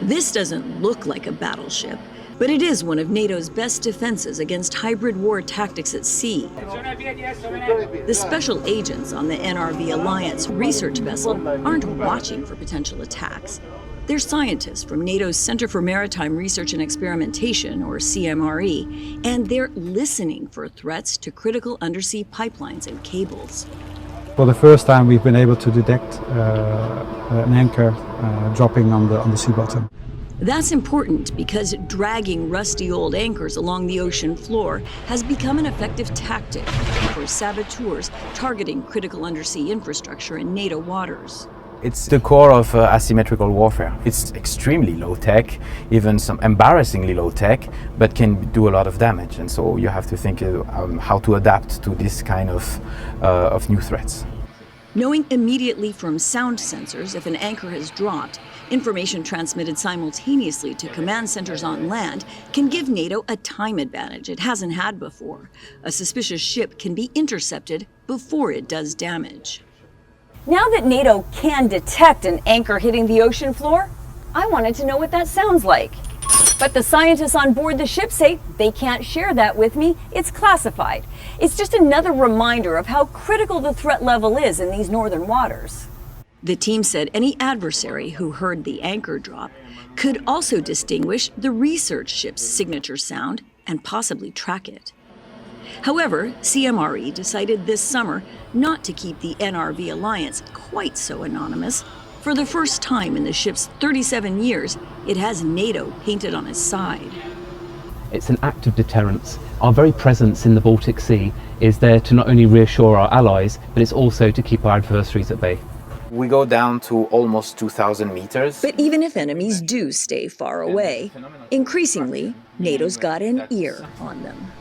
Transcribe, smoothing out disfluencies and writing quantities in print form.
This doesn't look like a battleship, but it is one of NATO's best defenses against hybrid war tactics at sea. The special agents on the NRV Alliance research vessel aren't watching for potential attacks. They're scientists from NATO's Center for Maritime Research and Experimentation, or CMRE, and they're listening for threats to critical undersea pipelines and cables. For the first time, we've been able to detect an anchor dropping on the sea bottom. That's important because dragging rusty old anchors along the ocean floor has become an effective tactic for saboteurs targeting critical undersea infrastructure in NATO waters. It's the core of asymmetrical warfare. It's extremely low tech, even some embarrassingly low tech, but can do a lot of damage. And so you have to think how to adapt to this kind of new threats. Knowing immediately from sound sensors if an anchor has dropped, information transmitted simultaneously to command centers on land can give NATO a time advantage it hasn't had before. A suspicious ship can be intercepted before it does damage. Now that NATO can detect an anchor hitting the ocean floor, I wanted to know what that sounds like. But the scientists on board the ship say they can't share that with me. It's classified. It's just another reminder of how critical the threat level is in these northern waters. The team said any adversary who heard the anchor drop could also distinguish the research ship's signature sound and possibly track it. However, CMRE decided this summer not to keep the NRV Alliance quite so anonymous. For the first time in the ship's 37 years, it has NATO painted on its side. It's an act of deterrence. Our very presence in the Baltic Sea is there to not only reassure our allies, but it's also to keep our adversaries at bay. We go down to almost 2,000 meters. But even if enemies do stay far away, increasingly, NATO's got an ear on them.